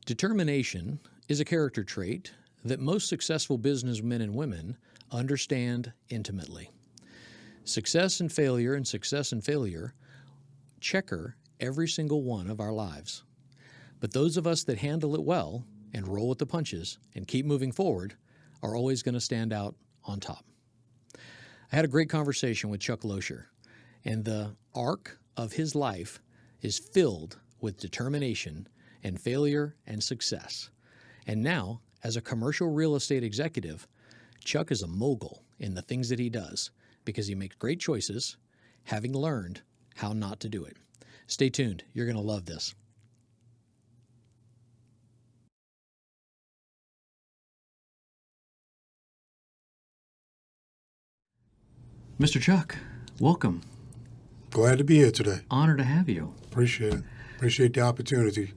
Determination is a character trait that most successful businessmen and women understand intimately. Success and failure checker every single one of our lives. But those of us that handle it well and roll with the punches and keep moving forward are always going to stand out on top. I had a great conversation with Chuck Loescher, and the arc of his life is filled with determination and failure and success. And now, as a commercial real estate executive, Chuck is a mogul in the things that he does because he makes great choices, having learned how not to do it. Stay tuned. You're going to love this. Mr. Chuck, welcome. Glad to be here today. Honor to have you. Appreciate it. Appreciate the opportunity.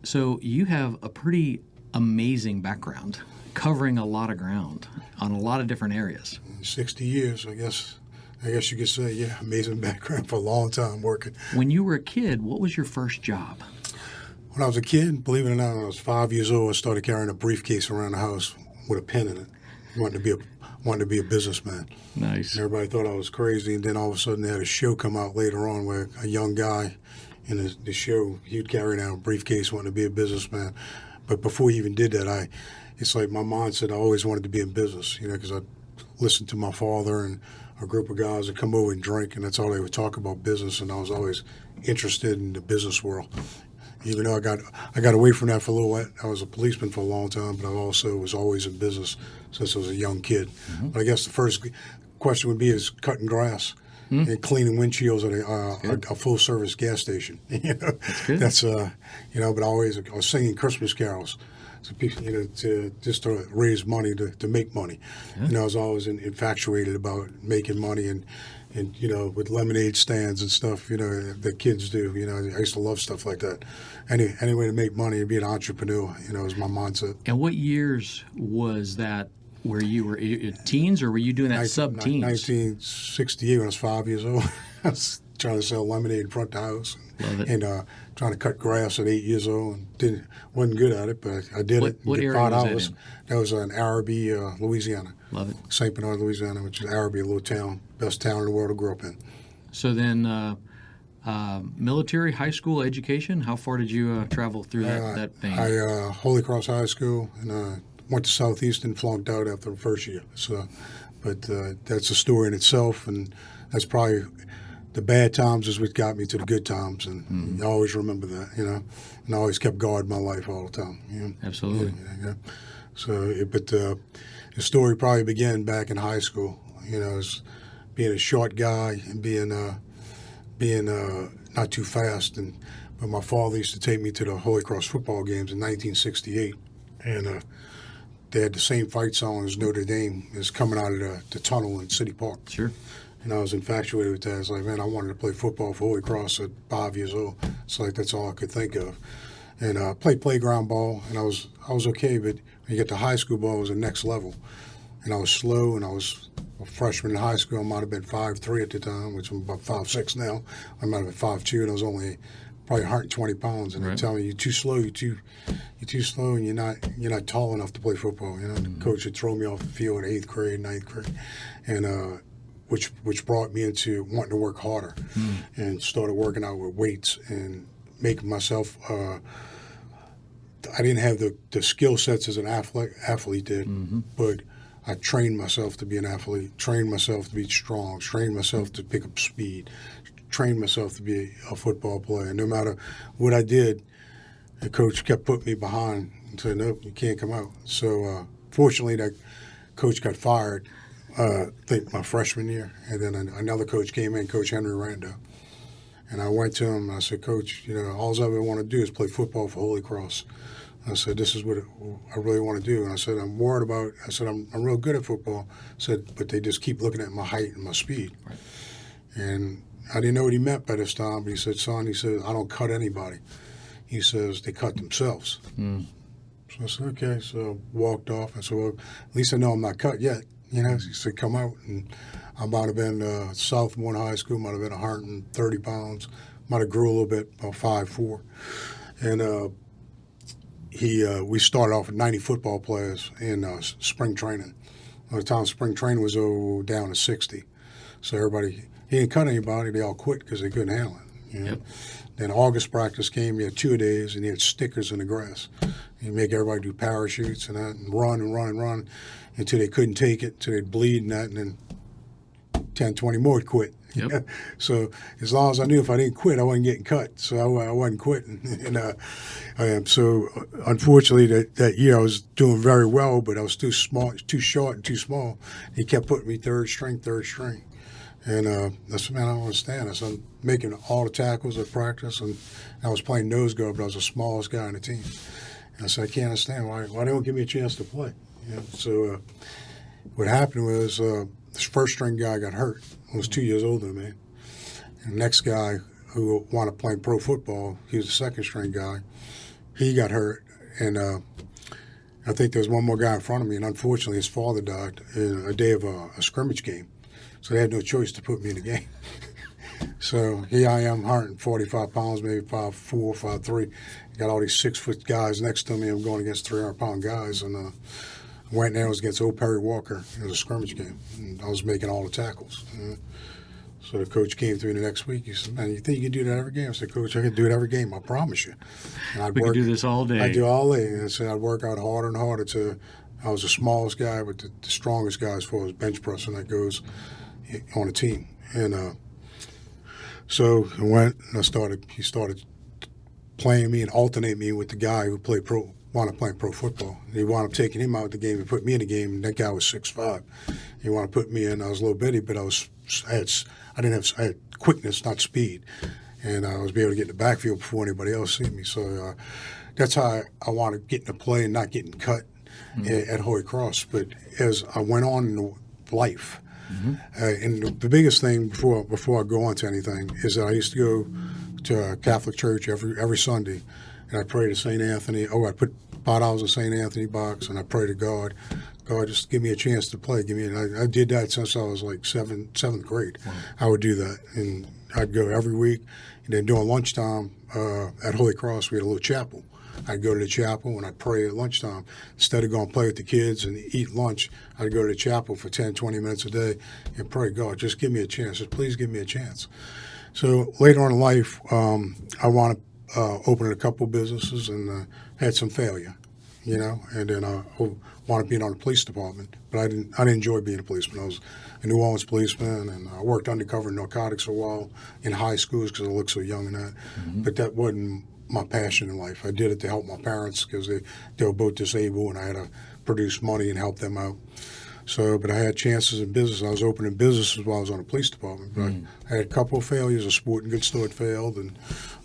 So you have a pretty amazing background, covering a lot of ground on a lot of different areas. 60 years, I guess you could say, yeah, amazing background for a long time working. When you were a kid, what was your first job? When I was a kid, believe it or not, when I was 5 years old, I started carrying a briefcase around the house with a pen in it. Wanted to be a businessman. Nice. And everybody thought I was crazy, and then all of a sudden they had a show come out later on where a young guy in the show, he'd carry around a briefcase wanting to be a businessman. But before he even did that, it's like my mom said I always wanted to be in business, because I listened to my father and a group of guys that come over and drink, and that's all they would talk about, business, and I was always interested in the business world. Even though I got away from that for a little while. I was a policeman for a long time, but I also was always in business since I was a young kid. Mm-hmm. But I guess the first question would be is cutting grass and cleaning windshields at a full-service gas station. That's good. That's but I was singing Christmas carols. So people, to raise money, to make money. Yeah. I was always infatuated about making money and with lemonade stands and stuff, that kids do. I used to love stuff like that. Any way to make money and be an entrepreneur, was my mindset. And what years was that where you were teens, or were you doing that sub-teens? 1968 when I was 5 years old. I was trying to sell lemonade in front of the house. Love it. And trying to cut grass at 8 years old. And wasn't good at it, but I did it. What area was that in? That was in Araby, Louisiana. Love it. St. Bernard, Louisiana, which is Araby, a little town, best town in the world to grow up in. So then military, high school education, how far did you travel through that thing? I Holy Cross High School, and went to Southeastern, flunked out after the first year. So, but that's a story in itself, and that's probably the bad times is what got me to the good times, and I always remember that, and I always kept guard my life all the time. Absolutely. Yeah. So, but the story probably began back in high school, as being a short guy and being not too fast, but my father used to take me to the Holy Cross football games in 1968, and they had the same fight song as Notre Dame is coming out of the tunnel in City Park. Sure. And I was infatuated with that. It's like, man, I wanted to play football for Holy Cross at 5 years old. It's like that's all I could think of. And I played playground ball, and I was okay, but when you get to high school ball, it was the next level. And I was slow, and I was a freshman in high school. I might have been 5'3" at the time, which I'm about 5'6" now. I might have been 5'2", and I was only probably 120 pounds. And they're telling me, you're too slow, you're too slow, and you're not tall enough to play football. The coach would throw me off the field in 8th grade, 9th grade, and which brought me into wanting to work harder, and started working out with weights and making myself. I didn't have the skill sets as an athlete did, but I trained myself to be an athlete, trained myself to be strong, trained myself to pick up speed, trained myself to be a football player. No matter what I did, the coach kept putting me behind and said, nope, you can't come out. So fortunately, that coach got fired, I think my freshman year. And then another coach came in, Coach Henry Rando. And I went to him and I said, Coach, all I ever want to do is play football for Holy Cross. I said, this is what I really want to do. And I said, I'm worried about, I'm real good at football. I said, but they just keep looking at my height and my speed. Right. And I didn't know what he meant by this time, but he said, son, I don't cut anybody. He says, they cut themselves. So I said, okay. So I walked off. I said, well, at least I know I'm not cut yet. He said, come out. And I might have been sophomore in high school, might have been 130 pounds, might have grew a little bit, about 5'4". And we started off with 90 football players in spring training. By the time spring training was down to 60. So everybody, he didn't cut anybody. They all quit because they couldn't handle it. You know? Yep. Then August practice came. You had 2 days, and you had stickers in the grass. You make everybody do parachutes and that, and run and run and run until they couldn't take it, until they'd bleed and that, and then 10, 20 more would quit. Yep. So as long as I knew if I didn't quit, I wasn't getting cut. So I wasn't quitting. And so unfortunately that year I was doing very well, but I was too small, too short, and too small. He kept putting me third string. And I said, man, I don't understand. I said, I'm making all the tackles at practice, and I was playing nose guard, but I was the smallest guy on the team. And I said, I can't understand why they don't give me a chance to play. You know? So what happened was this first string guy got hurt. He was 2 years older than me. And the next guy who wanted to play pro football, he was the second string guy. He got hurt, and I think there was one more guy in front of me, and unfortunately his father died in a day of a scrimmage game. So they had no choice to put me in the game. So here I am, 145 pounds, maybe 5'4", 5'3". Got all these 6-foot guys next to me. I'm going against 300-pound guys, and went there. It was against old Perry Walker. It was a scrimmage game. And I was making all the tackles. So the coach came through the next week. He said, man, you think you can do that every game? I said, Coach, I can do it every game. I promise you. And We could do this all day. I'd do all day. And I said I'd work out harder and harder to I was the smallest guy, but the strongest guy as far as bench pressing that goes on a team. And so I went and he started playing me and alternating me with the guy who wanted to play pro football. He wound up taking him out of the game and put me in the game, and that guy was 6'5". He wanted to put me in. I was a little bitty, but I had quickness, not speed. And I was able to get in the backfield before anybody else see me. So that's how I wanted to get in the play and not getting cut at Holy Cross. But as I went on in life, and the biggest thing before I go on to anything is that I used to go to a Catholic church every Sunday, and I pray to St. Anthony. I put $5 in St. Anthony box, and I pray to God, just give me a chance to play. I did that since I was like seventh grade. Wow. I would do that, and I'd go every week. And then during lunchtime at Holy Cross, we had a little chapel. I'd go to the chapel and I'd pray at lunchtime. Instead of going to play with the kids and eat lunch, I'd go to the chapel for 10, 20 minutes a day and pray, God, just give me a chance. Just please give me a chance. So later on in life, I wound up opening a couple businesses and had some failure, and then I wound up being on the police department. But I didn't enjoy being a policeman. I was a New Orleans policeman, and I worked undercover in narcotics a while in high schools because I looked so young and that. But that wasn't my passion in life. I did it to help my parents because they were both disabled, and I had to produce money and help them out. So, but I had chances in business. I was opening businesses while I was on the police department. But I had a couple of failures. A sporting goods store had failed, and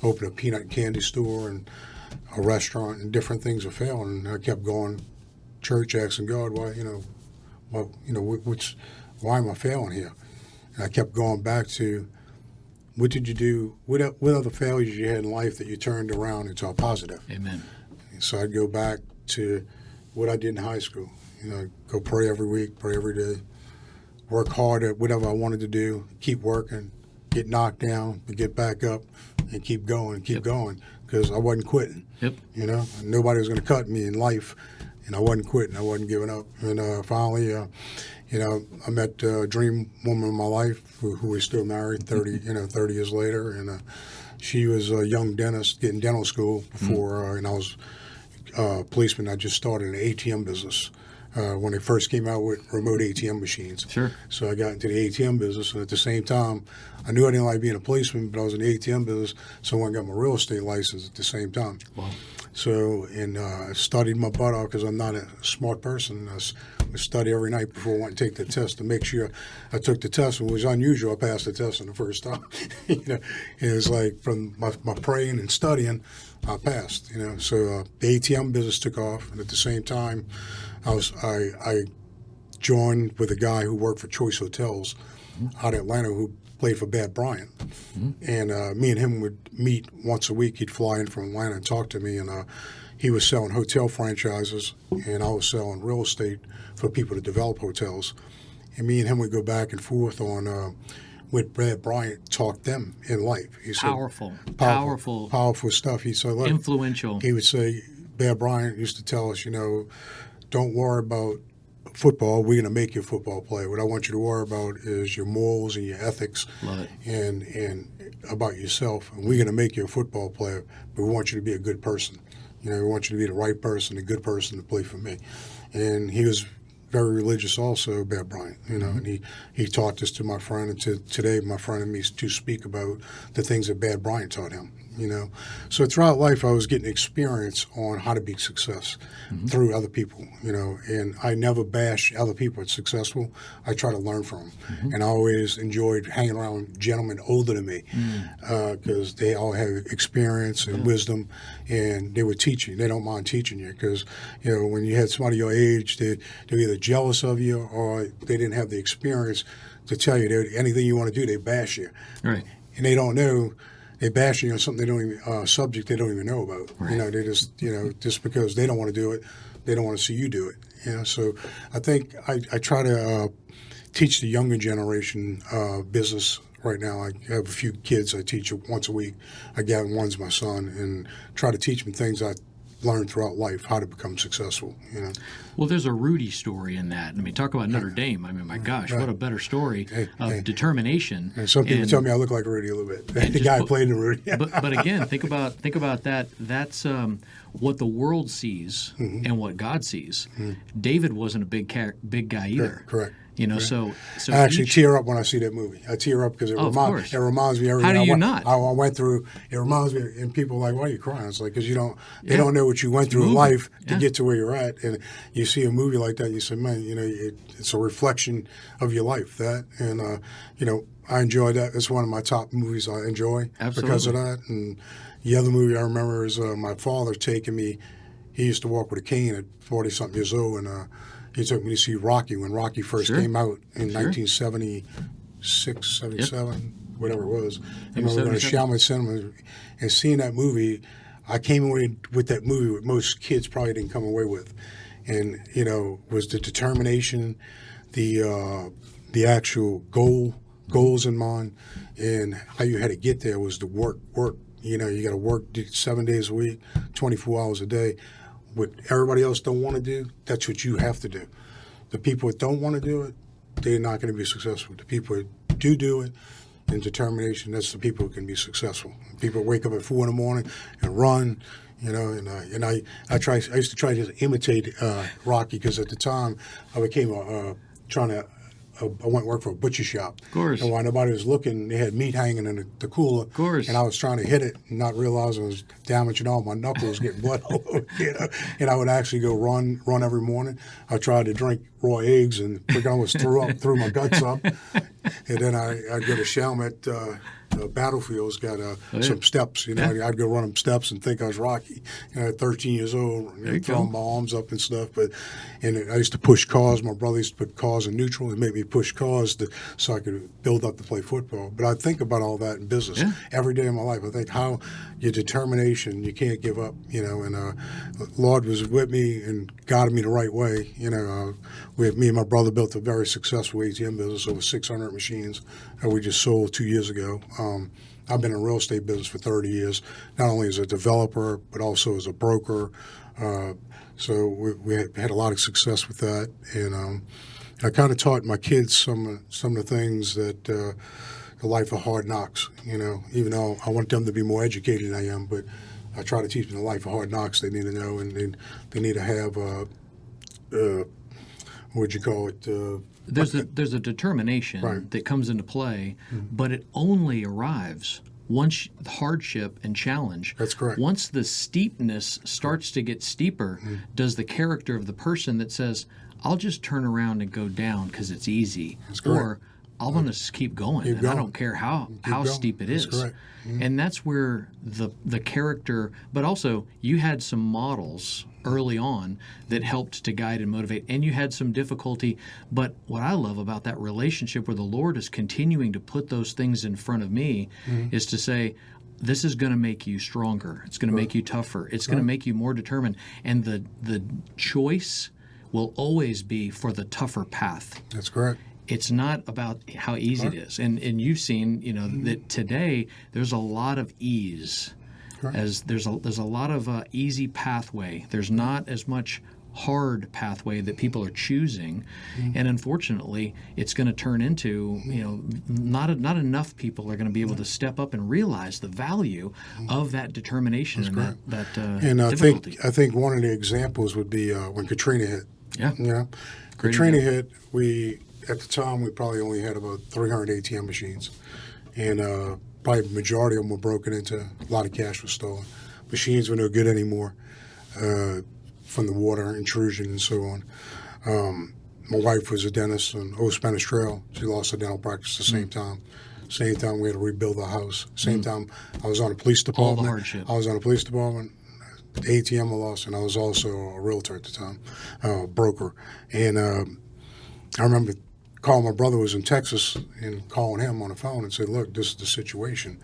opened a peanut and candy store and a restaurant, and different things have failed. And I kept going, church, asking God, why, why am I failing here? And I kept going back to, what did you do? What other failures you had in life that you turned around into a positive? Amen. So I'd go back to what I did in high school. Go pray every week, pray every day, work hard at whatever I wanted to do, keep working, get knocked down, but get back up and keep going, going, because I wasn't quitting. Nobody was going to cut me in life, and I wasn't quitting. I wasn't giving up. And finally, I met a dream woman in my life who is still married 30 years later, and she was a young dentist getting dental school before, and I was a policeman. I just started an ATM business when they first came out with remote ATM machines. Sure. So I got into the ATM business, and at the same time, I knew I didn't like being a policeman, but I was in the ATM business, so I went and got my real estate license at the same time. Wow. So, and I studied my butt off because I'm not a smart person. I would study every night before I went to take the test to make sure I took the test. It was unusual. I passed the test on the first time. It was like from my praying and studying, I passed. So the ATM business took off, and at the same time, I joined with a guy who worked for Choice Hotels out of Atlanta who played for Bad Bryant. And me and him would meet once a week. He'd fly in from Atlanta and talk to me, and he was selling hotel franchises, and I was selling real estate for people to develop hotels. And me and him would go back and forth on what Bad Bryant taught them in life. He said, powerful stuff. He said, look, influential. He would say, Bear Bryant used to tell us, don't worry about football. We're going to make you a football player. What I want you to worry about is your morals and your ethics. Love it. And about yourself. And we're going to make you a football player, but we want you to be a good person. We want you to be the right person, a good person to play for me. And he was very religious also, Bear Bryant, and he taught this to my friend, and today my friend and me to speak about the things that Bear Bryant taught him, So throughout life I was getting experience on how to be success through other people, and I never bash other people that's successful. I try to learn from them. And I always enjoyed hanging around gentlemen older than me because they all have experience and wisdom, and they would teach you. They don't mind teaching you because, when you had somebody your age, they're either jealous of you or they didn't have the experience to tell you that anything you want to do, they bash you. Right. And they don't know. They bash you on something they don't even subject they don't even know about. Right. They just because they don't want to do it, they don't want to see you do it. So I think I try to teach the younger generation business right now. I have a few kids I teach once a week. Again, one's my son, and try to teach them things I learned throughout life, how to become successful. Well, there's a Rudy story in that. I mean, talk about Notre Dame. I mean, my gosh, what a better story of determination. And some people tell me I look like Rudy a little bit. The guy who played in Rudy. but again, think about that. That's what the world sees and what God sees. David wasn't a big guy either. Correct. So I actually tear up when I see that movie. I tear up because it reminds me of everything. How do you not? I went through. It reminds me, and people are like, "Why are you crying?" It's like because they don't know what you went through in life to get to where you're at, and you see a movie like that, you say, "Man, it's a reflection of your life." I enjoy that. It's one of my top movies I enjoy because of that. And the other movie I remember is my father taking me. He used to walk with a cane at 40-something years old, and he took me to see Rocky when Rocky first came out in 1976, 77, whatever it was. I remember going to Chalmers Cinema and seeing that movie. I came away with that movie what most kids probably didn't come away with. And, was the determination, the actual goals in mind, and how you had to get there was the work. You got to work 7 days a week, 24 hours a day. What everybody else don't want to do, that's what you have to do. The people that don't want to do it, they're not going to be successful. The people that do it, and determination, that's the people who can be successful. People wake up at 4 a.m. and run, and I used to try to imitate Rocky because at the time I became I went to work for a butcher shop. Of course. And while nobody was looking, they had meat hanging in the cooler. Of course. And I was trying to hit it and not realizing I was damaging all my knuckles, getting blood all over, And I would actually go run every morning. I tried to drink raw eggs and I almost threw my guts up. And then I'd go to Chalmette Battlefield's got some steps. I'd go run them steps and think I was Rocky. At 13 years old, throwing my arms up and stuff. And I used to push cars. My brother used to put cars in neutral and make me push cars so I could build up to play football. But I think about all that in business every day of my life. I think how your determination, you can't give up. And Lord was with me and guided me the right way. Me and my brother built a very successful ATM business, over 600 machines that we just sold 2 years ago. I've been in real estate business for 30 years, not only as a developer, but also as a broker. So we had a lot of success with that. And I kind of taught my kids some of the things that the life of hard knocks, even though I want them to be more educated than I am, but I try to teach them the life of hard knocks they need to know, and they need to have, what'd you call it? There's a determination that comes into play, but it only arrives once hardship and challenge. That's correct. Once the steepness starts to get steeper, does the character of the person that says, I'll just turn around and go down because it's easy, or I'm going to keep going, and I don't care how steep it is. That's correct. And that's where the character, but also you had some models early on that helped to guide and motivate, and you had some difficulty. But what I love about that relationship where the Lord is continuing to put those things in front of me is to say, this is going to make you stronger. It's going to make you tougher. It's going to make you more determined. And the choice will always be for the tougher path. That's correct. It's not about how easy it is. And you've seen, that today there's a lot of ease. Correct. As there's a lot of easy pathway. There's not as much hard pathway that people are choosing, and unfortunately, it's going to turn into not enough people are going to be able to step up and realize the value of that determination and that difficulty. I think one of the examples would be when Katrina hit. Yeah. Great Katrina example. hit. At the time we probably only had about 300 ATM machines, and probably the majority of them were broken into. A lot of cash was stolen. Machines were no good anymore. From the water intrusion and so on. My wife was a dentist on Old Spanish Trail. She lost her dental practice at the same time. Same time we had to rebuild the house. Same time I was on a police department. All the hardship. I was on a police department. The ATM I lost, and I was also a realtor at the time, broker. And I remember calling my brother who was in Texas and calling him on the phone and said, look, this is the situation.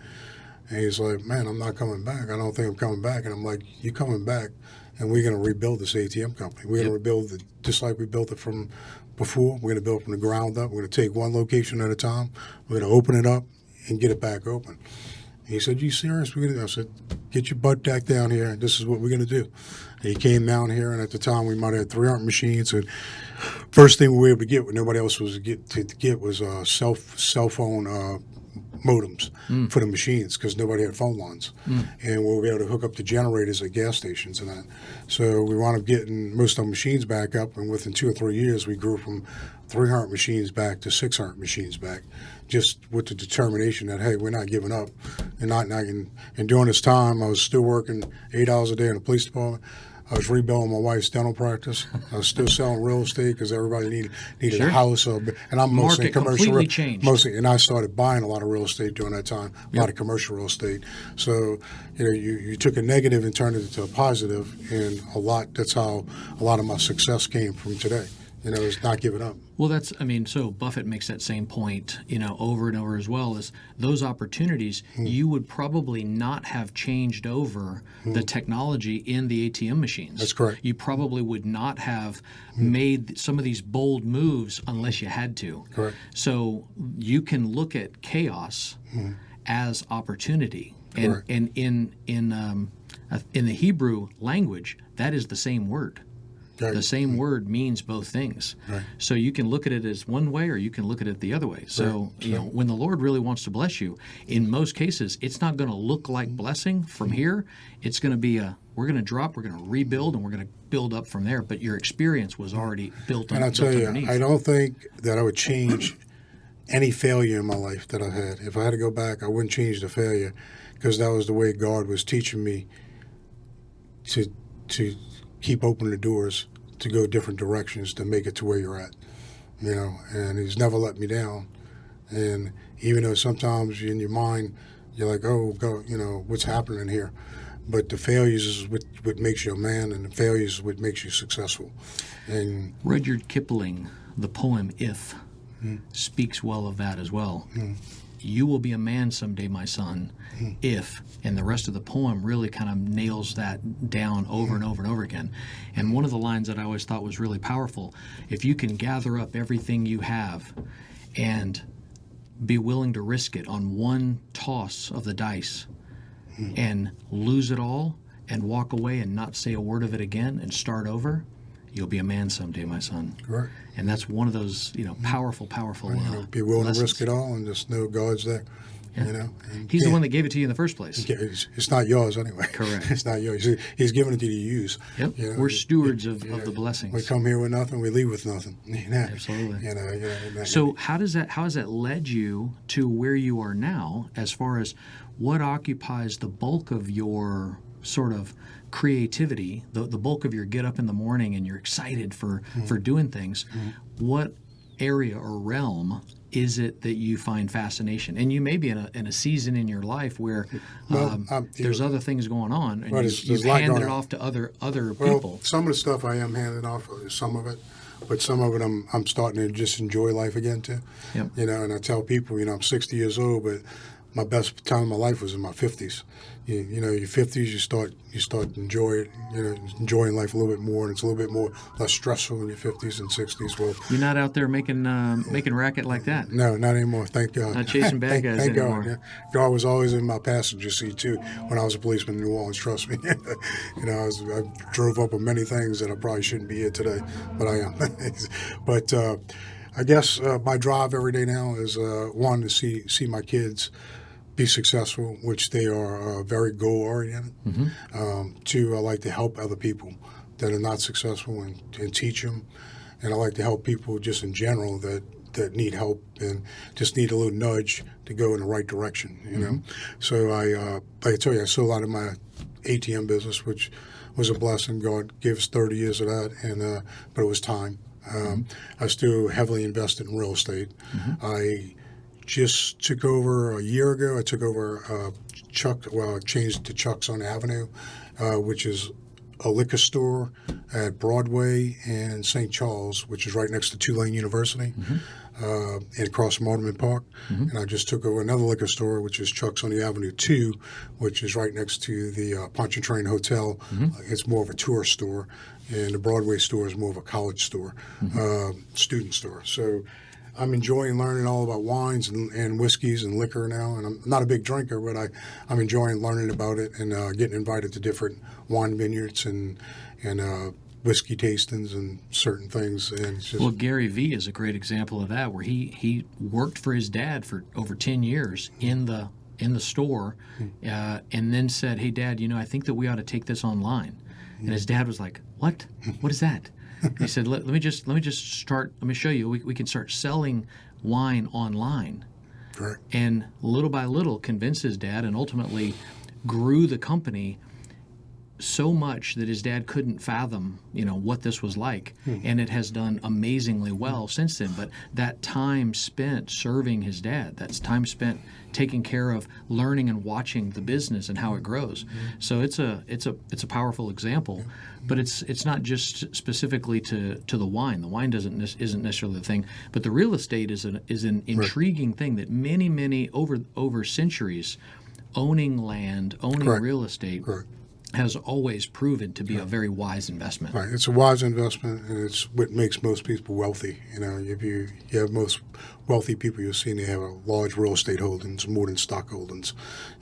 And he's like, man, I'm not coming back. I don't think I'm coming back. And I'm like, you coming back? And we're going to rebuild this ATM company. We're going to rebuild it just like we built it from before. We're going to build it from the ground up. We're going to take one location at a time. We're going to open it up and get it back open. And he said, you serious? I said, get your butt back down here. This is what we're going to do. And he came down here, and at the time we might have had 300 machines. And first thing we were able to get, what nobody else was to get was cell phone modems for the machines because nobody had phone lines. And we were able to hook up the generators at gas stations and that. So we wound up getting most of the machines back up, and within 2 or 3 years we grew from 300 machines back to 600 machines back, just with the determination that, hey, we're not giving up. And during this time I was still working 8 hours a day in the police department. I was rebuilding my wife's dental practice. I was still selling real estate because everybody needed a house. And I'm mostly commercial. Completely changed. Mostly, and I started buying a lot of real estate during that time, a lot of commercial real estate. So, you took a negative and turned it into a positive, and that's how a lot of my success came from today. Is not giving up. Well, so Buffett makes that same point, over and over as well, is those opportunities, you would probably not have changed over the technology in the ATM machines. That's correct. You probably would not have made some of these bold moves unless you had to. Correct. So you can look at chaos as opportunity. Correct. And in the Hebrew language, that is the same word. Right. The same word means both things. Right. So you can look at it as one way or you can look at it the other way. So, when the Lord really wants to bless you, in most cases, it's not going to look like blessing from here. It's going to be we're going to drop, we're going to rebuild, and we're going to build up from there. But your experience was already built on. And I'll tell you, underneath. I don't think that I would change any failure in my life that I had. If I had to go back, I wouldn't change the failure because that was the way God was teaching me to keep opening the doors to go different directions to make it to where you're at, and he's never let me down. And even though sometimes in your mind you're like, oh, go, what's happening here? But the failures is what makes you a man, and the failures is what makes you successful. And Rudyard Kipling, the poem If, speaks well of that as well. You will be a man someday, my son, if, and the rest of the poem really kind of nails that down over and over and over again. And one of the lines that I always thought was really powerful, if you can gather up everything you have and be willing to risk it on one toss of the dice and lose it all and walk away and not say a word of it again and start over, you'll be a man someday, my son. Correct. And that's one of those, powerful be willing lessons. to risk it all and just know God's there. Yeah. He's the one that gave it to you in the first place. It's not yours anyway. Correct. It's not yours. He's giving it to you to use. Yep. We're stewards of the blessings. We come here with nothing. We leave with nothing. Absolutely. So how has that led you to where you are now, as far as what occupies the bulk of your sort of creativity, the bulk of your get up in the morning and you're excited for doing things? What area or realm is it that you find fascination? And you may be in a season in your life where there's other things going on, and you've handed it off to other people. Some of the stuff I am handing off, some of it, but some of it I'm starting to just enjoy life again too. Yep. And I tell people, I'm 60 years old, but my best time of my life was in my 50s. You know, your 50s, you start enjoying life a little bit more, and it's a little bit less stressful in your 50s and 60s. Well, You're not out there making racket like that. no, not anymore. Thank God. Not chasing bad guys thank anymore. God. Yeah. God was always in my passenger seat too when I was a policeman in New Orleans. Trust me. You know, I drove up on many things that I probably shouldn't be here today, but I am. But I guess my drive every day now is one, to see my kids be successful, which they are very goal-oriented. Two, I like to help other people that are not successful and teach them. And I like to help people just in general that need help and just need a little nudge to go in the right direction, you know. So like I tell you, I sold out of my ATM business, which was a blessing. God gave us 30 years of that, and but it was time. I still heavily invested in real estate. I just took over a year ago. I took over changed to Chuck's on Avenue, which is a liquor store at Broadway and St. Charles, which is right next to Tulane University, and across from Alderman Park. And I just took over another liquor store, which is Chuck's on the Avenue 2, which is right next to the Pontchartrain Hotel. It's more of a tourist store, and the Broadway store is more of a college store, student store. So I'm enjoying learning all about wines and whiskeys and liquor now, and I'm not a big drinker, but I'm enjoying learning about it and getting invited to different wine vineyards and whiskey tastings and certain things. And it's just, Well, Gary Vee is a great example of that, where he worked for his dad for over 10 years in the store, and then said, "Hey, Dad, you know, I think that we ought to take this online." And his dad was like, "What? What is that?" He said, let me just start. Let me show you. We can start selling wine online." correct. And little by little convinced his dad, and ultimately grew the company so much that his dad couldn't fathom, you know, what this was like. And it has done amazingly well since then. But that time spent serving his dad, that's time spent taking care of learning and watching the business and how it grows. So it's a powerful example. But it's not just specifically to the wine. The wine isn't necessarily the thing, but the real estate is an intriguing thing that many over centuries, owning land, owning real estate. Correct. Has always proven to be a very wise investment. Right, it's a wise investment, and it's what makes most people wealthy. You know, if you have most wealthy people you'll see, they have a large real estate holdings, more than stock holdings.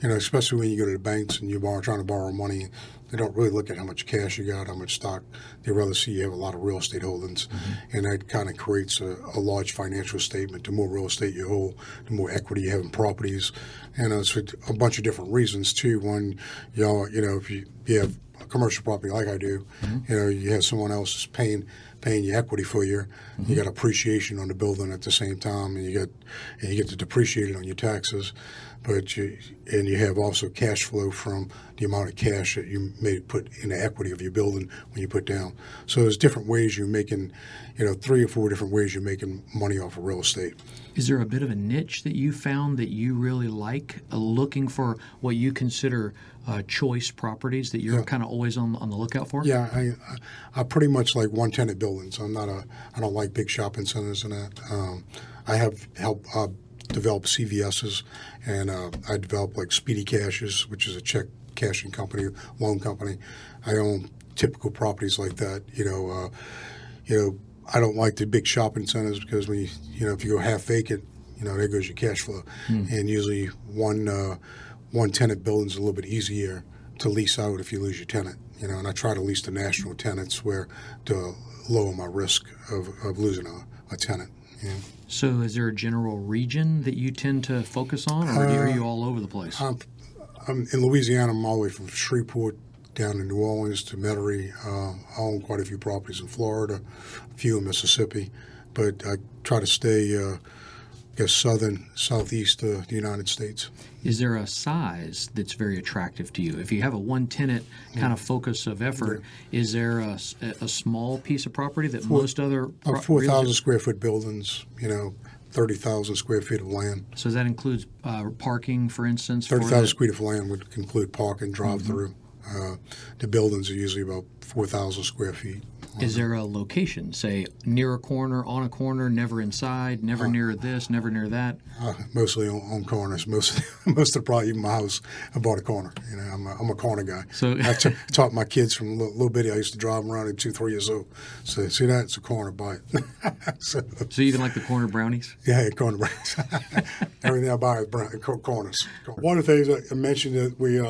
You know, especially when you go to the banks and you're trying to borrow money, they don't really look at how much cash you got, how much stock. They rather see you have a lot of real estate holdings, and that kind of creates a large financial statement. The more real estate you hold, the more equity you have in properties, and it's for a bunch of different reasons too. One, you know, if you have a commercial property like I do, you know, you have someone else paying your equity for you. You got appreciation on the building at the same time, and you get to depreciate it on your taxes. But you have also cash flow from the amount of cash that you may put in the equity of your building when you put down. So there's different ways you're making, you know, 3 or 4 different ways you're making money off of real estate. Is there a bit of a niche that you found that you really like, looking for what you consider choice properties that you're kind of always on the lookout for? Yeah, I pretty much like one-tenant buildings. I don't like big shopping centers and that. I have helped develop CVS's, and I developed like Speedy Cashes, which is a check cashing company, loan company. I own typical properties like that. You know, I don't like the big shopping centers because when if you go half vacant, you know, there goes your cash flow. And usually one tenant building's a little bit easier to lease out if you lose your tenant. You know, and I try to lease to national tenants to lower my risk of losing a tenant. You know. So is there a general region that you tend to focus on, or are you all over the place? I'm in Louisiana. I'm all the way from Shreveport down to New Orleans to Metairie. I own quite a few properties in Florida, a few in Mississippi, but I try to stay, southeast of the United States. Is there a size that's very attractive to you? If you have a one-tenant kind of focus of effort, is there a small piece of property that most other 4,000 square foot buildings, 30,000 square feet of land. So that includes parking, for instance? 30,000 square feet of land would include parking, drive-through. The buildings are usually about 4,000 square feet. Is there a location, say near a corner, on a corner, never inside, never near this, never near that? Mostly on corners. Most of the property, even my house, I bought a corner. You know, I'm a corner guy. So I taught my kids from little bitty. I used to drive them around at 2, 3 years old. So see that? It's a corner, buy it. so you even like the corner brownies? Yeah, corner brownies. Everything I buy is corners. One of the things I mentioned that we,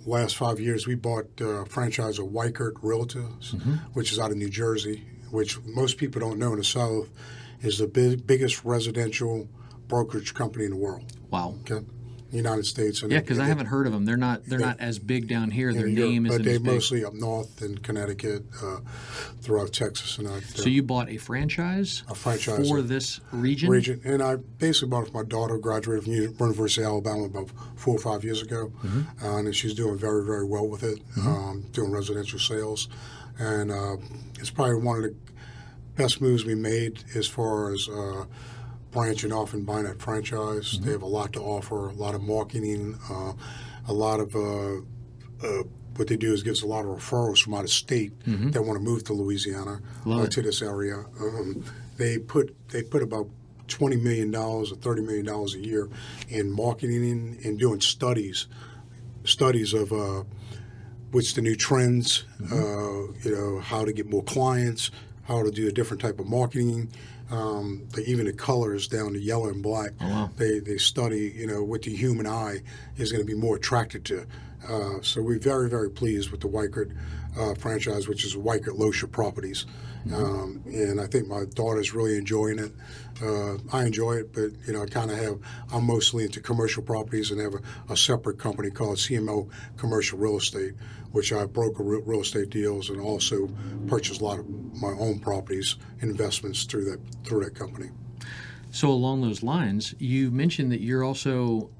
last 5 years we bought a franchise of Weichert Realtors, which is out of New Jersey, which most people don't know in the South is the biggest residential brokerage company in the world. Wow. Okay. The United States. Yeah, because I haven't heard of them. They're not as big down here. Their name isn't as big. But they're mostly up north in Connecticut, throughout Texas. And so you bought a franchise for this region? And I basically bought it for my daughter, graduated from University of Alabama about 4 or 5 years ago. And she's doing very, very well with it, doing residential sales. And it's probably one of the best moves we made as far as branching off and buying that franchise. They have a lot to offer, a lot of marketing, a lot of what they do is gives a lot of referrals from out of state that want to move to Louisiana to this area. They put about $20 million or $30 million a year in marketing and doing studies of what's the new trends, how to get more clients, how to do a different type of marketing. Even the colors down to yellow and black, they study, what the human eye is going to be more attracted to. So we're very, very pleased with the Weichert franchise, which is Weichert Loescher Properties. And I think my daughter's really enjoying it. I enjoy it, but, I'm mostly into commercial properties and have a separate company called CMO Commercial Real Estate, which I broker real estate deals and also purchase a lot of my own properties, investments through that company. So along those lines, you mentioned that you're also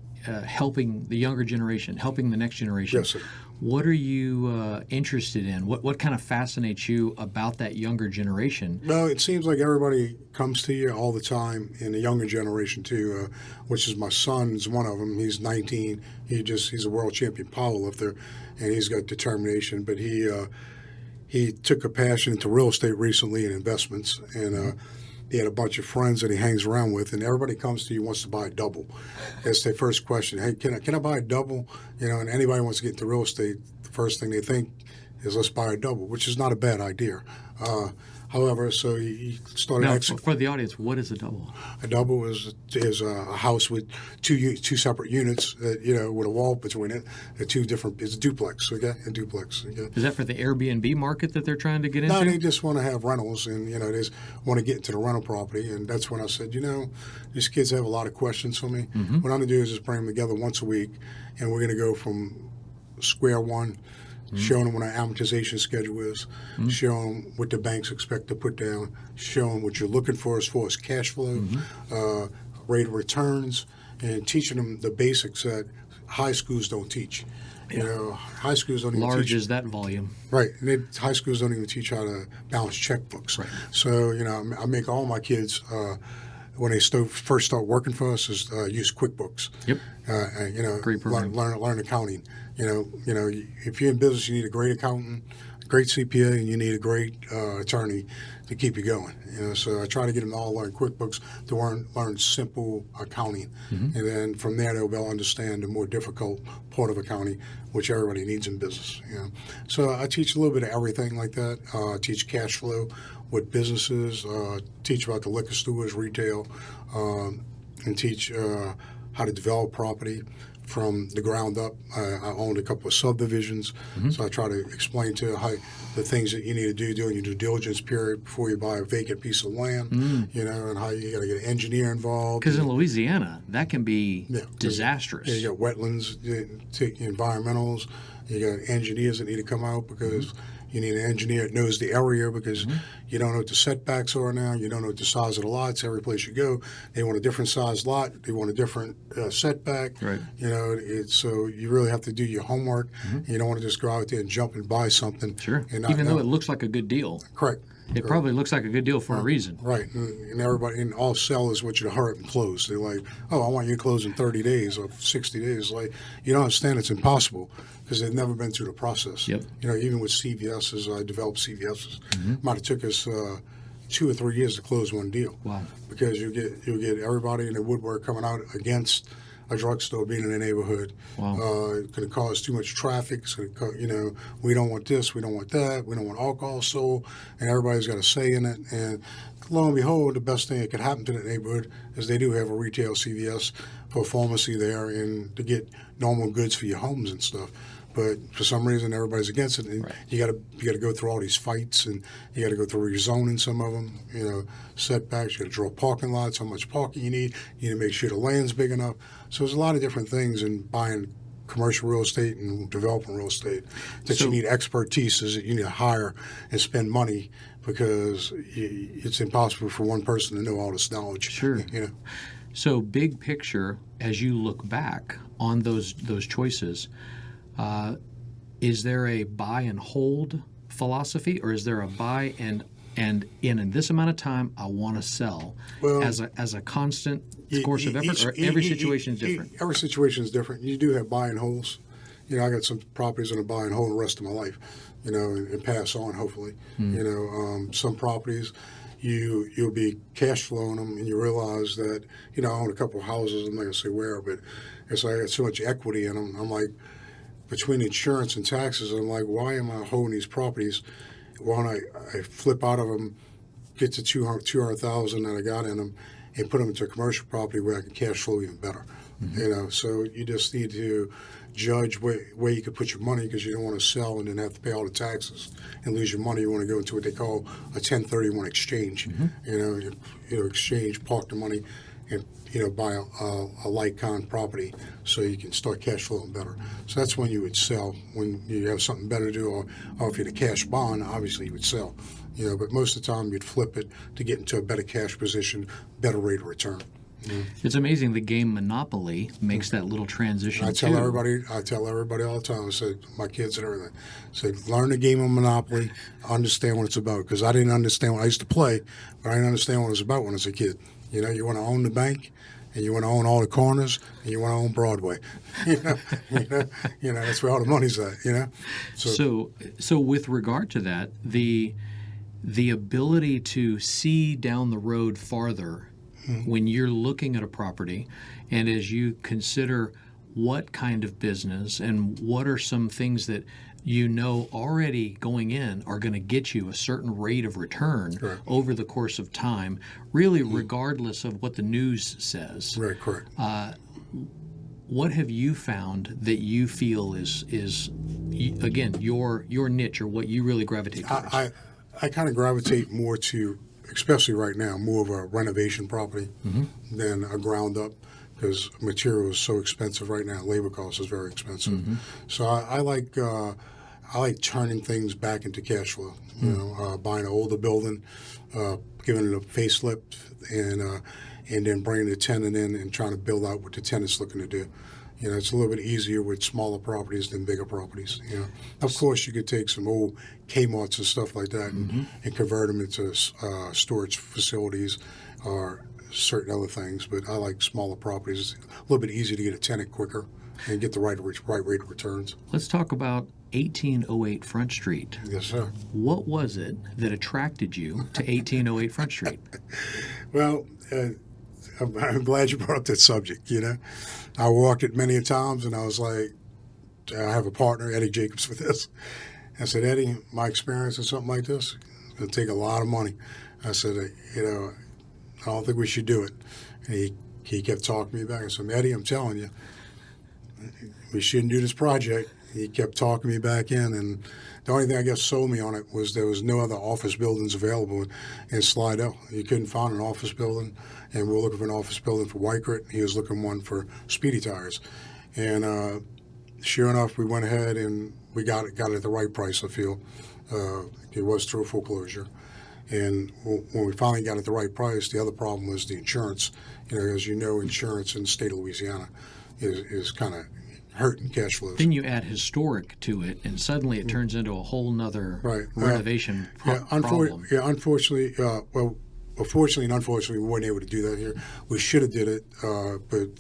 helping the younger generation, helping the next generation. Yes, sir. What are you interested in? What kind of fascinates you about that younger generation? Well, it seems like everybody comes to you all the time, in the younger generation too, which is my son is one of them. He's 19. He's a world champion powerlifter, and he's got determination. But he took a passion into real estate recently and investments, and he had a bunch of friends that he hangs around with, and everybody comes to you wants to buy a double. That's their first question. Hey, can I buy a double? And anybody wants to get into real estate, the first thing they think is let's buy a double, which is not a bad idea. However, so he started. Now, for the audience, what is a double? A double is a house with two separate units, with a wall between it. It's a duplex. Okay, a duplex. Okay? Is that for the Airbnb market that they're trying to get into? No, they just want to have rentals, and they just want to get into the rental property. And that's when I said, these kids have a lot of questions for me. What I'm going to do is just bring them together once a week, and we're going to go from square one. Showing them what our amortization schedule is, showing them what the banks expect to put down, showing what you're looking for as far as cash flow, rate of returns, and teaching them the basics that high schools don't teach. High schools don't even teach. Large is that volume. Right. High schools don't even teach how to balance checkbooks. Right. So, I make all my kids, when they first start working for us, is use QuickBooks. Yep. Great program. Learn accounting. If you're in business, you need a great accountant, a great CPA, and you need a great attorney to keep you going. So I try to get them to all learn QuickBooks to learn simple accounting, and then from there they'll be able to understand the more difficult part of accounting, which everybody needs in business. So I teach a little bit of everything like that. I teach cash flow with businesses, teach about the liquor stores, retail, and teach how to develop property from the ground up. I owned a couple of subdivisions, so I try to explain to how the things that you need to do during your due diligence period before you buy a vacant piece of land, and how you got to get an engineer involved. Because in Louisiana, that can be disastrous. You got wetlands, environmentals, you got engineers that need to come out because you need an engineer that knows the area, because you don't know what the setbacks are now. You don't know what the size of the lots. Every place you go, they want a different size lot. They want a different setback. Right. So you really have to do your homework. You don't want to just go out there and jump and buy something. Sure. Even though it looks like a good deal. Correct. It probably looks like a good deal for a reason. Right, and everybody, and all sellers want you to hurry up and close. They're like, "Oh, I want you to close in 30 days or 60 days." Like, you don't understand, it's impossible because they've never been through the process. Yep. Even with CVSs, I developed CVSs. Might have took us 2 or 3 years to close one deal. Wow. Because you'll get everybody in the woodwork coming out against a drugstore being in the neighborhood. Wow. It's going to cause too much traffic. It's going to, we don't want this, we don't want that, we don't want alcohol sold, and everybody's got a say in it. And lo and behold, the best thing that could happen to the neighborhood is they do have a retail CVS for a pharmacy there and to get normal goods for your homes and stuff. But for some reason, everybody's against it. And right. You got to go through all these fights, and you got to go through rezoning some of them. Setbacks. You got to draw parking lots. How much parking you need? You need to make sure the land's big enough. So there's a lot of different things in buying commercial real estate and developing real estate that you need expertise, is that you need to hire and spend money because it's impossible for one person to know all this knowledge. Sure. So big picture, as you look back on those choices. Is there a buy and hold philosophy, or is there a buy and in this amount of time I want to sell as a constant course of effort, or every situation is different? Every situation is different. You do have buy and holds. I got some properties in a buy and hold the rest of my life, and pass on hopefully. Some properties you'll be cash flowing them, and you realize that I own a couple of houses. I'm not gonna say where, but it's like I got so much equity in them. I'm like, between insurance and taxes, I'm like, why am I holding these properties? Why don't I flip out of them, get to 200,000 that I got in them, and put them into a commercial property where I can cash flow even better. So you just need to judge where you can put your money, because you don't want to sell and then have to pay all the taxes and lose your money. You want to go into what they call a 1031 exchange. Exchange, park the money, and buy a like-kind property so you can start cash flowing better. So that's when you would sell, when you have something better to do, or if you had a cash bond, obviously you would sell. But most of the time you'd flip it to get into a better cash position, better rate of return. It's amazing the game Monopoly makes that little transition. I tell everybody all the time. I said, my kids and everything, I said, learn the game of Monopoly, understand what it's about, because I didn't understand what I used to play, but I didn't understand what it was about when I was a kid. You want to own the bank, and you want to own all the corners, and you want to own Broadway. That's where all the money's at. So with regard to that, the ability to see down the road farther when you're looking at a property, and as you consider what kind of business and what are some things that already going in are going to get you a certain rate of return over the course of time, really regardless of what the news says. Right, correct. What have you found that you feel is again your niche, or what you really gravitate towards? I kind of gravitate more to, especially right now, more of a renovation property than a ground up, because material is so expensive right now. Labor cost is very expensive. So I like turning things back into cash flow. Buying an older building, giving it a facelift, and then bringing the tenant in and trying to build out what the tenant's looking to do. It's a little bit easier with smaller properties than bigger properties. Of course, you could take some old Kmarts and stuff like that and convert them into storage facilities or certain other things. But I like smaller properties. It's a little bit easier to get a tenant quicker and get the right rate of returns. Let's talk about 1808 Front Street. Yes, sir. What was it that attracted you to 1808 Front Street? Well, I'm glad you brought up that subject. I walked it many times, and I was like, I have a partner, Eddie Jacobs, for this. I said, Eddie, my experience in something like this is going to take a lot of money. I said, I don't think we should do it. And he kept talking me back. I said, Eddie, I'm telling you, we shouldn't do this project. He kept talking me back in, and the only thing I guess sold me on it was there was no other office buildings available in Slidell. You couldn't find an office building, and we were looking for an office building for Weichert. He was looking one for Speedy Tires. And sure enough, we went ahead and we got it at the right price, I feel. It was through foreclosure. And when we finally got it at the right price, the other problem was the insurance. As you know, insurance in the state of Louisiana is kind of hurting cash flows. Then you add historic to it, and suddenly it turns into a whole nother renovation problem. Unfortunately, fortunately and unfortunately, we weren't able to do that here. We should have did it, but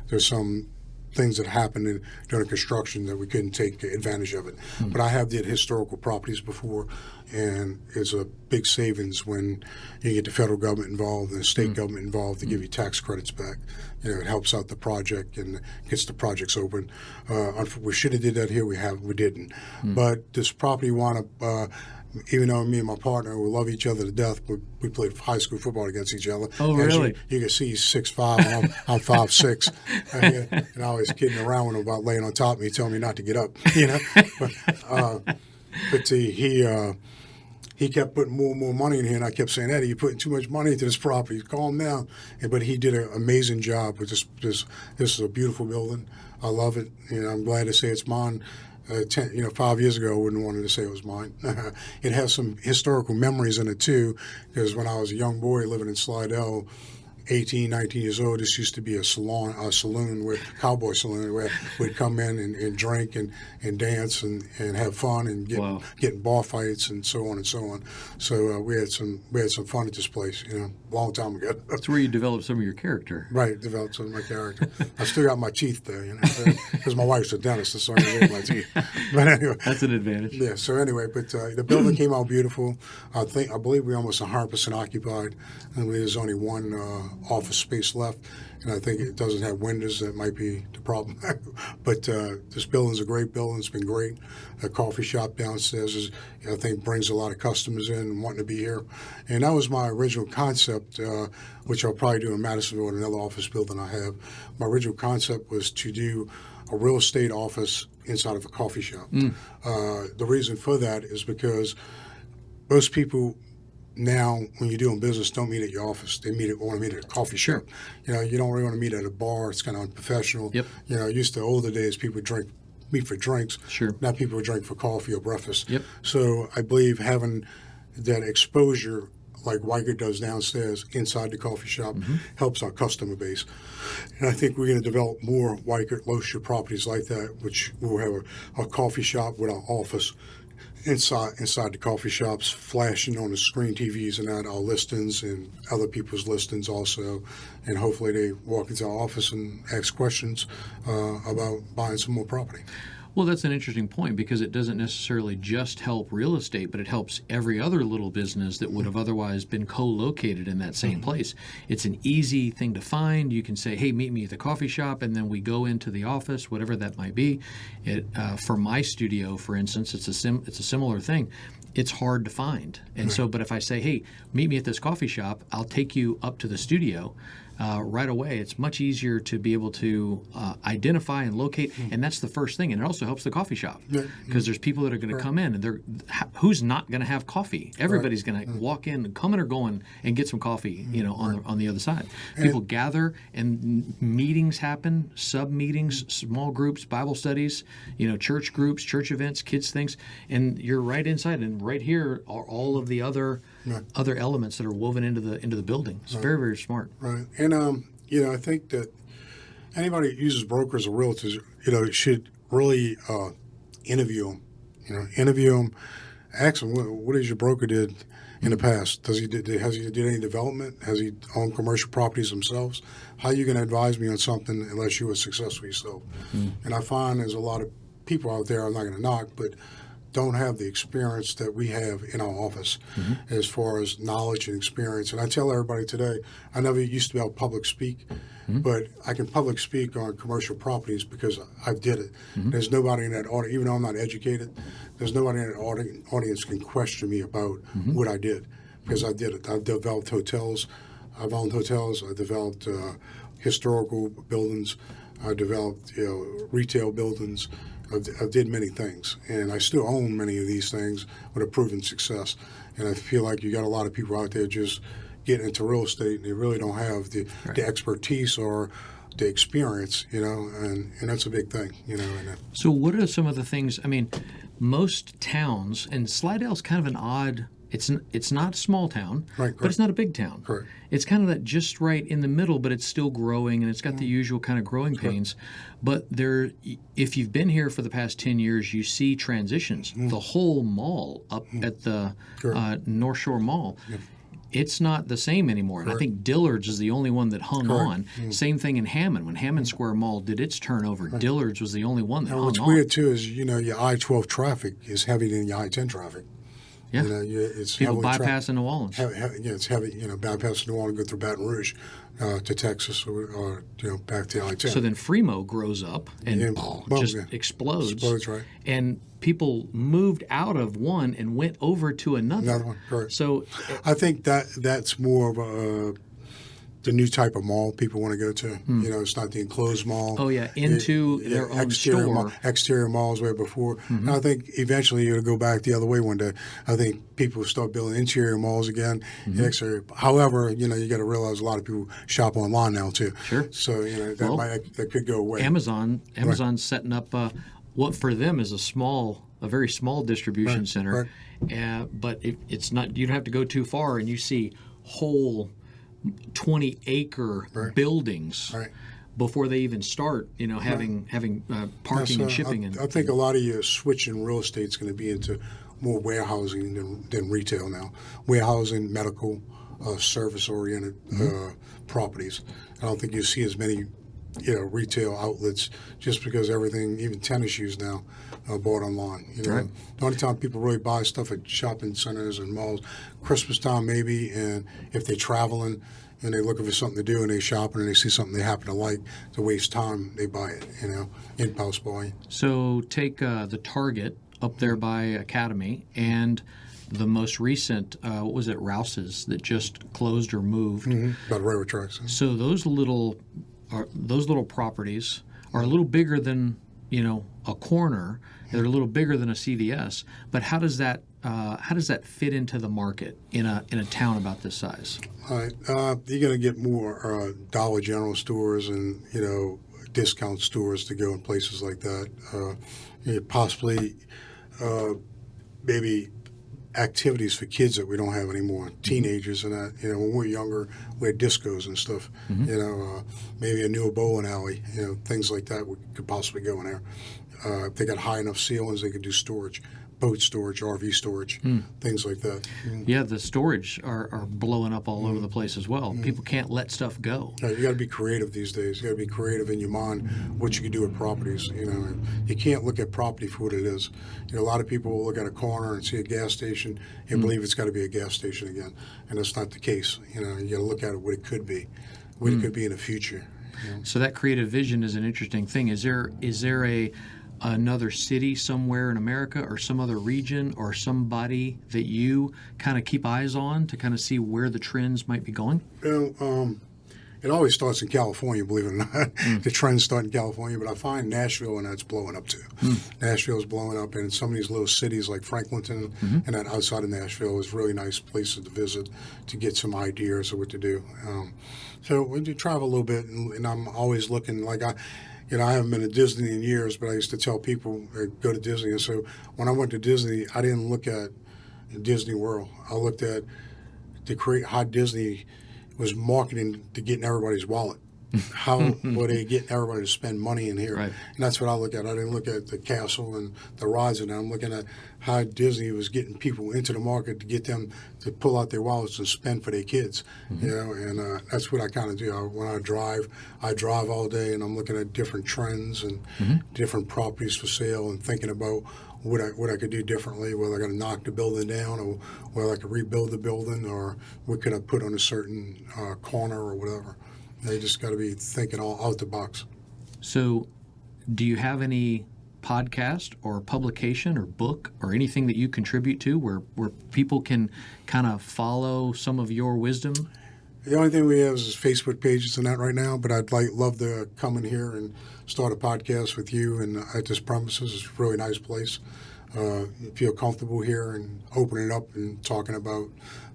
there's some things that happened during construction that we couldn't take advantage of it. But I have did historical properties before, and it's a big savings when you get the federal government involved and the state government involved to give you tax credits back. It helps out the project and gets the projects open. We should have did that here. We didn't. But this property wound up. Even though me and my partner, we love each other to death, we played high school football against each other. Oh, really? You can see he's 6'5", and I'm 5'6", and I was kidding around with him about laying on top of me, telling me not to get up. But he kept putting more and more money in here, and I kept saying, Eddie, you're putting too much money into this property. Calm down. But he did an amazing job with this. This is a beautiful building. I love it. I'm glad to say it's mine. 5 years ago, I wouldn't want to say it was mine. It has some historical memories in it, too, because when I was a young boy living in Slidell, 18, 19 years old, this used to be a saloon, cowboy saloon, where we'd come in and drink and dance and have fun and get in bar fights and so on and so on. So we had some fun at this place, a long time ago. That's where you developed some of your character. Right, developed some of my character. I still got my teeth there, because my wife's a dentist, so I get my teeth. But anyway, that's an advantage. Yeah. So anyway, but the building came out beautiful. I believe we almost 100% occupied, and there's only one office space left, and I think it doesn't have windows. That might be the problem. But this building's a great building. It's been great. A coffee shop downstairs I think brings a lot of customers in and wanting to be here. And that was my original concept, which I'll probably do in Madisonville in another office building I have. My original concept was to do a real estate office inside of a coffee shop. The reason for that is because most people now, when you're doing business, don't meet at your office. They want to meet at a coffee shop. You don't really want to meet at a bar. It's kind of unprofessional. Yep. Used to older days, people would meet for drinks. Sure. Now people would drink for coffee or breakfast. Yep. So I believe having that exposure, like Weichert does downstairs inside the coffee shop, helps our customer base. And I think we're going to develop more Weichert, Loescher properties like that, which will have a coffee shop with our office inside the coffee shops, flashing on the screen TVs and that, our listings and other people's listings also. And hopefully they walk into our office and ask questions about buying some more property. Well, that's an interesting point, because it doesn't necessarily just help real estate, but it helps every other little business that would have otherwise been co-located in that same place. It's an easy thing to find. You can say, hey, meet me at the coffee shop, and then we go into the office, whatever that might be. For my studio, for instance, it's a similar thing. It's hard to find. And so, but if I say, hey, meet me at this coffee shop, I'll take you up to the studio. Right away, it's much easier to be able to identify and locate, and that's the first thing. And it also helps the coffee shop, because there's people that are going to come in, and who's not going to have coffee? Everybody's going to walk in, coming or going, and get some coffee. On the other side, people gather, and meetings happen, sub meetings, small groups, Bible studies, church groups, church events, kids things, and you're right inside. And right here are all of the other elements that are woven into the building. It's very, very smart. Right. And I think that anybody that uses brokers or realtors, should really interview them. Interview them. Ask them, what has your broker did in the past? Has he did any development? Has he owned commercial properties themselves? How are you going to advise me on something unless you were successful yourself? And I find there's a lot of people out there, I'm not going to knock, but don't have the experience that we have in our office as far as knowledge and experience. And I tell everybody today, I never used to be able to public speak, but I can public speak on commercial properties because I did it. There's nobody in that audience, even though I'm not educated, there's nobody in that audience can question me about what I did, because I did it. I've developed hotels. I've owned hotels. I developed historical buildings. I developed retail buildings. I did many things, and I still own many of these things with a proven success. And I feel like you got a lot of people out there just getting into real estate, and they really don't have the expertise or the experience, and that's a big thing, So what are some of the things, most towns, and Slidell's kind of an odd It's not a small town, Right, but it's not a big town. Correct. It's kind of that just right in the middle, but it's still growing, and it's got the usual kind of growing pains. But if you've been here for the past 10 years, you see transitions. The whole mall up at the North Shore Mall, it's not the same anymore. And I think Dillard's is the only one that hung on. Same thing in Hammond. When Hammond Square Mall did its turnover, Dillard's was the only one that hung on. What's weird, too, is, your I-12 traffic is heavier than your I-10 traffic. Yeah. It's people bypassing New Orleans. It's heavy, bypassing New Orleans, go through Baton Rouge to Texas or back to I-10. So then Fremo grows up and explodes. Explodes, right. And people moved out of one and went over to another one, correct. So I think that's more of the new type of mall people want to go to. It's not the enclosed mall. Oh, yeah, into their own store. Exterior malls where before. And I think eventually it'll go back the other way one day. I think people will start building interior malls again. Exterior. However, you got to realize a lot of people shop online now too. Sure. So, that could go away. Amazon's setting up what for them is a very small distribution center. Right. But it's not, you don't have to go too far and you see whole 20-acre buildings before they even start, having parking and shipping. I think a lot of your switch in real estate is going to be into more warehousing than retail now. Warehousing, medical, service-oriented properties. I don't think you see as many, retail outlets just because everything, even tennis shoes now, are bought online. The only time people really buy stuff at shopping centers and malls, Christmas time maybe, and if they're traveling and they're looking for something to do and they're shopping and they see something they happen to like, to waste time, they buy it, impulse buying. So take the Target up there by Academy and the most recent, what was it, Rouse's that just closed or moved. By the railroad tracks. So those little properties are a little bigger than a corner. They're a little bigger than a CVS. But how does that fit into the market in a town about this size? All right, you're going to get more Dollar General stores and discount stores to go in places like that. Possibly maybe activities for kids that we don't have anymore, teenagers and that. When we were younger, we had discos and stuff. Maybe a newer bowling alley. Things like that could possibly go in there. If they got high enough ceilings, they could do storage, boat storage, RV storage, things like that. Yeah, the storage are blowing up all over the place as well. People can't let stuff go. Yeah, you got to be creative these days. You got to be creative in your mind what you can do with properties. You can't look at property for what it is. A lot of people will look at a corner and see a gas station and believe it's got to be a gas station again, and that's not the case. You got to look at it what it could be, what it could be in the future. So that creative vision is an interesting thing. Is there another city somewhere in America or some other region or somebody that you kind of keep eyes on to kind of see where the trends might be going? It always starts in California, believe it or not. The trends start in California, but I find Nashville and that's blowing up too. Nashville's blowing up, and some of these little cities like Franklinton and that outside of Nashville is really nice places to visit to get some ideas of what to do. So we do travel a little bit, and I'm always looking like I haven't been to Disney in years, but I used to tell people go to Disney. And so when I went to Disney, I didn't look at Disney World. I looked at how Disney was marketing to get in everybody's wallet. How were they getting everybody to spend money in here? Right. And that's what I look at. I didn't look at the castle and the rides, and I'm looking at how Disney was getting people into the market to get them to pull out their wallets and spend for their kids. And that's what I kind of do. When I drive all day, and I'm looking at different trends and different properties for sale and thinking about what I could do differently, whether I got to knock the building down or whether I could rebuild the building or what could I put on a certain corner or whatever. They just got to be thinking all out the box. So do you have any podcast or publication or book or anything that you contribute to where people can kind of follow some of your wisdom? The only thing we have is Facebook pages and that right now, but I'd love to come in here and start a podcast with you and at this premises. It's a really nice place. Feel comfortable here and opening it up and talking about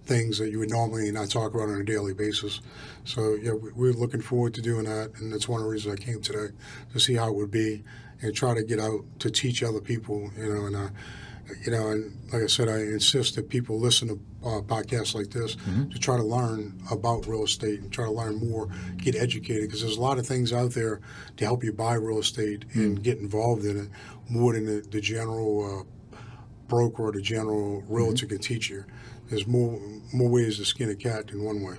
things that you would normally not talk about on a daily basis. So yeah, we're looking forward to doing that, and that's one of the reasons I came today, to see how it would be and try to get out to teach other people, and And like I said, I insist that people listen to podcasts like this to try to learn about real estate and try to learn more, get educated, because there's a lot of things out there to help you buy real estate and get involved in it more than the general broker or the general realtor can teach you. There's more ways to skin a cat than one way.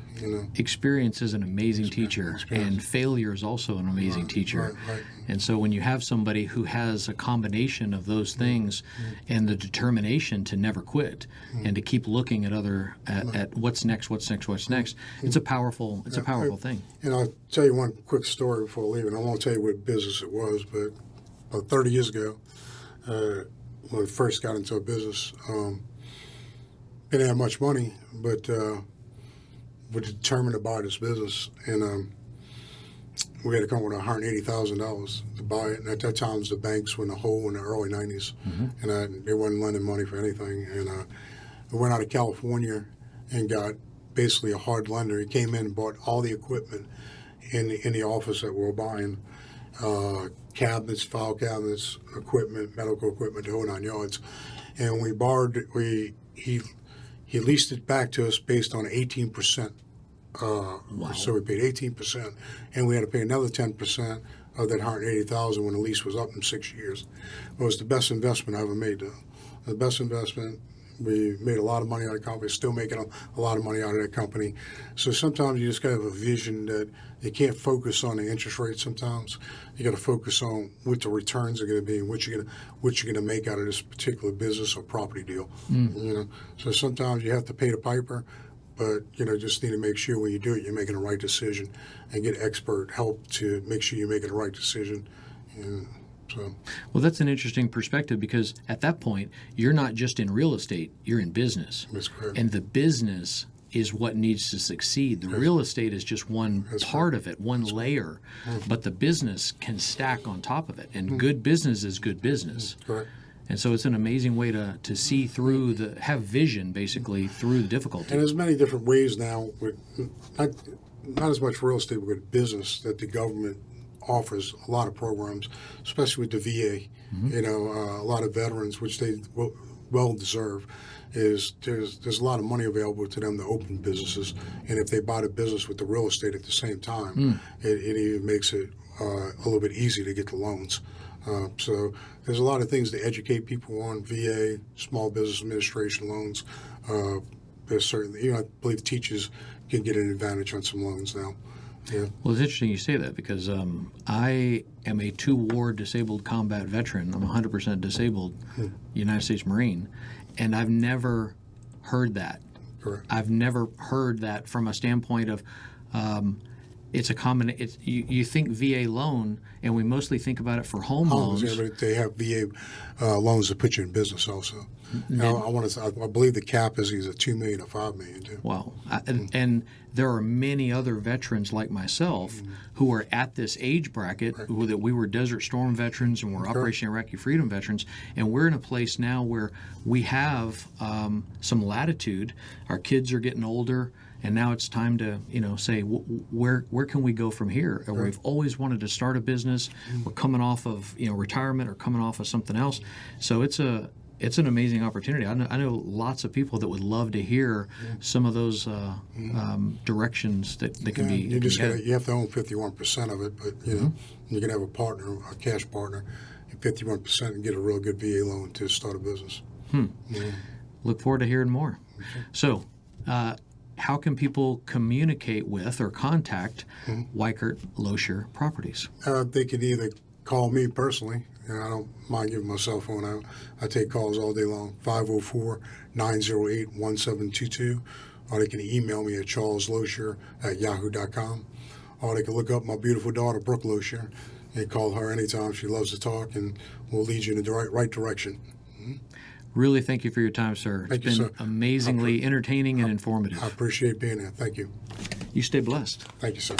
Experience is an amazing teacher, and failure is also an amazing teacher. Right. And so when you have somebody who has a combination of those things and the determination to never quit and to keep looking at what's next, it's a powerful thing. And I'll tell you one quick story before I leave, and I won't tell you what business it was, but about 30 years ago, when I first got into a business, didn't have much money, but were determined to buy this business, and we had to come with $180,000 to buy it. And at that time, the banks were in the hole in the early '90s, and they weren't lending money for anything. And we went out of California and got basically a hard lender. He came in and bought all the equipment in the office that we were buying. Cabinets, file cabinets, equipment, medical equipment, the whole 9 yards. And we borrowed. He leased it back to us based on 18%. Wow. So we paid 18%, and we had to pay another 10% of that $180,000 when the lease was up in 6 years. It was the best investment I ever made, though. The best investment. We made a lot of money out of the company, still making a lot of money out of that company. So sometimes you just got to have a vision that you can't focus on the interest rate sometimes. You got to focus on what the returns are going to be and what you're going to make out of this particular business or property deal. So sometimes you have to pay the piper, but just need to make sure when you do it, you're making the right decision and get expert help to make sure you're making the right decision. Well, that's an interesting perspective, because at that point, you're not just in real estate, you're in business. That's correct. And the business is what needs to succeed. The real estate is just one part of it, one layer, but the business can stack on top of it. And good business is good business. Correct. And so it's an amazing way to see through have vision basically through the difficulty. And there's many different ways now with not as much real estate, but with business, that the government offers a lot of programs, especially with the VA. A lot of veterans, which they well deserve, there's a lot of money available to them to open businesses, and if they buy the business with the real estate at the same time, it even makes it a little bit easier to get the loans. So there's a lot of things to educate people on VA, Small Business Administration loans. There's certainly, I believe teachers can get an advantage on some loans now. Yeah. Well, it's interesting you say that, because I am a 2-war disabled combat veteran. I'm 100% disabled United States Marine, and I've never heard that. Correct. I've never heard that from a standpoint of it's a common. You think VA loan, and we mostly think about it for home loans. Yeah, but they have VA loans that put you in business also. I believe the cap is either $2 million or $5 million too. Wow. And there are many other veterans like myself who are at this age bracket, that we were Desert Storm veterans and we're Operation Iraqi Freedom veterans, and we're in a place now where we have some latitude. Our kids are getting older, and now it's time to say where can we go from here? Or we've always wanted to start a business. We're coming off of retirement or coming off of something else. So it's an amazing opportunity. I know lots of people that would love to hear some of those directions that can be. You have to own 51% of it, but you can have a partner, a cash partner, at 51% and get a real good VA loan to start a business. Look forward to hearing more. Okay. So, how can people communicate with or contact Weichert Loescher Properties? They can either call me personally. I don't mind giving my cell phone out. I take calls all day long, 504-908-1722. Or they can email me at charlesloescher@yahoo.com. Or they can look up my beautiful daughter, Brooke Loescher, and call her anytime. She loves to talk, and we'll lead you in the right direction. Really, thank you for your time, sir. Thank you, been sir. Amazingly entertaining and informative. I appreciate being here. Thank you. You stay blessed. Thank you, sir.